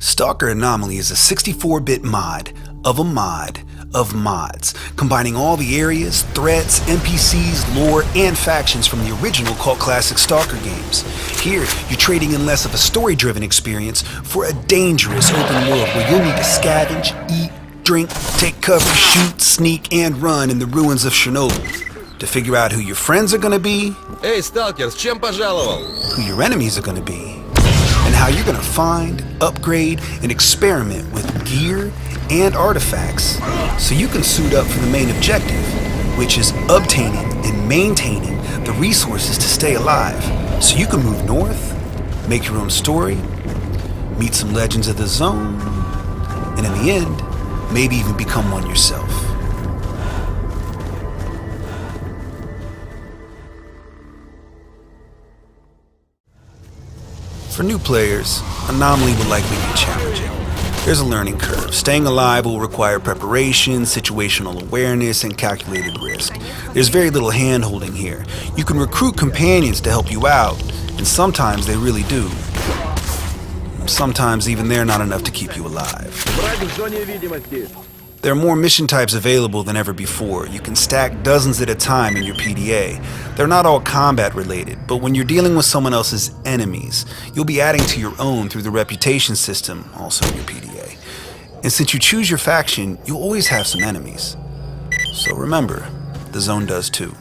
Stalker Anomaly is a 64-bit mod of a mod of mods, combining all the areas, threats, NPCs, lore, and factions from the original cult classic Stalker games. Here, you're trading in less of a story-driven experience for a dangerous open world where you'll need to scavenge, eat, drink, take cover, shoot, sneak, and run in the ruins of Chernobyl. To figure out who your friends are gonna be, Эй, Stalker, с чем пожаловал? who your enemies are gonna be, and how you're gonna find, upgrade, and experiment with gear and artifacts so you can suit up for the main objective, which is obtaining and maintaining the resources to stay alive so you can move north, make your own story, meet some legends of the zone, and in the end, maybe even become one yourself. For new players, Anomaly will likely be challenging. There's a learning curve. Staying alive will require preparation, situational awareness, and calculated risk. There's very little hand-holding here. You can recruit companions to help you out, and sometimes they really do. Sometimes even they're not enough to keep you alive. There are more mission types available than ever before. You can stack dozens at a time in your PDA. They're not all combat related, but when you're dealing with someone else's enemies, you'll be adding to your own through the reputation system, also in your PDA. And since you choose your faction, you'll always have some enemies. So remember, the zone does too.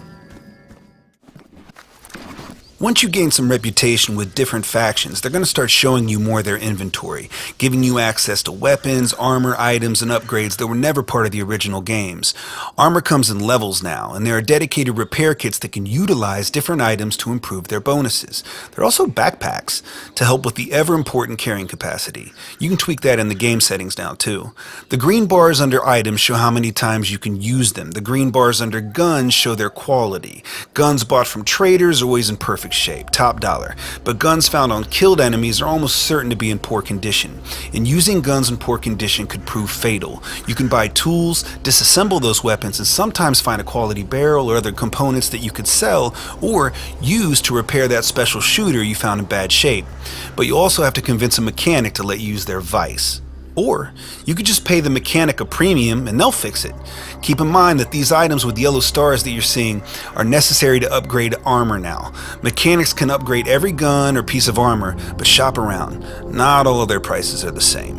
Once you gain some reputation with different factions, they're going to start showing you more of their inventory, giving you access to weapons, armor, items, and upgrades that were never part of the original games. Armor comes in levels now, and there are dedicated repair kits that can utilize different items to improve their bonuses. There are also backpacks to help with the ever-important carrying capacity. You can tweak that in the game settings now too. The green bars under items show how many times you can use them. The green bars under guns show their quality. Guns bought from traders are always in perfect shape, top dollar, but guns found on killed enemies are almost certain to be in poor condition, and using guns in poor condition could prove fatal. You can buy tools, disassemble those weapons, and sometimes find a quality barrel or other components that you could sell or use to repair that special shooter you found in bad shape. But you also have to convince a mechanic to let you use their vice. Or you could just pay the mechanic a premium and they'll fix it. Keep in mind that these items with yellow stars that you're seeing are necessary to upgrade armor now. Mechanics can upgrade every gun or piece of armor, but shop around. Not all of their prices are the same.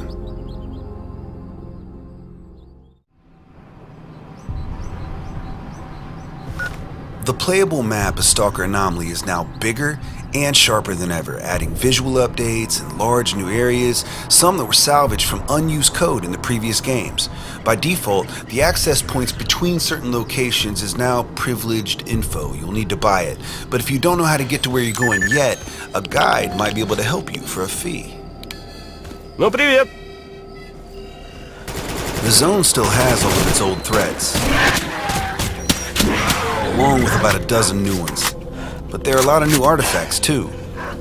The playable map of Stalker Anomaly is now bigger and sharper than ever, adding visual updates and large new areas, some that were salvaged from unused code in the previous games. By default, the access points between certain locations is now privileged info. You'll need to buy it. But if you don't know how to get to where you're going yet, a guide might be able to help you for a fee. Ну, привет! The zone still has all of its old threats, along with about a dozen new ones. But there are a lot of new artifacts too.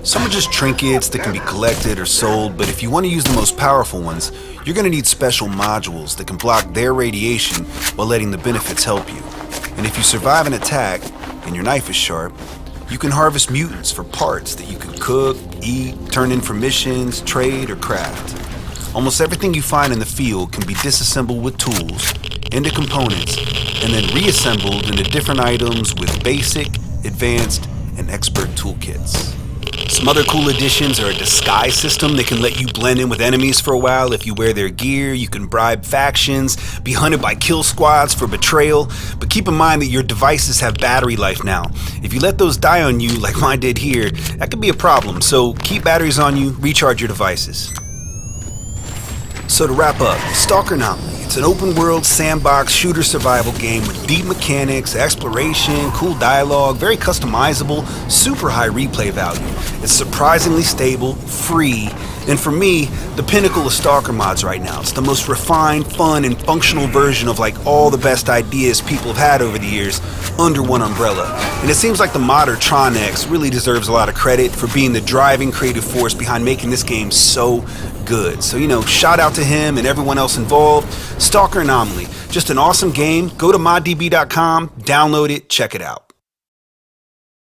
Some are just trinkets that can be collected or sold, but if you want to use the most powerful ones, you're going to need special modules that can block their radiation while letting the benefits help you. And if you survive an attack, and your knife is sharp, you can harvest mutants for parts that you can cook, eat, turn in for missions, trade, or craft. Almost everything you find in the field can be disassembled with tools into components and then reassembled into different items with basic, advanced, and expert toolkits. Some other cool additions are a disguise system that can let you blend in with enemies for a while. If you wear their gear, you can bribe factions, be hunted by kill squads for betrayal, but keep in mind that your devices have battery life now. If you let those die on you like mine did here, that could be a problem, so keep batteries on you, recharge your devices. So to wrap up, Stalker Anomaly. It's an open-world, sandbox, shooter survival game with deep mechanics, exploration, cool dialogue, very customizable, super high replay value. It's surprisingly stable, free, and for me, the pinnacle of Stalker mods right now. It's the most refined, fun, and functional version of like all the best ideas people have had over the years under one umbrella. And it seems like the modder Tronex really deserves a lot of credit for being the driving creative force behind making this game so good. So, shout out to him and everyone else involved. Stalker Anomaly, just an awesome game. Go to moddb.com, download it, check it out.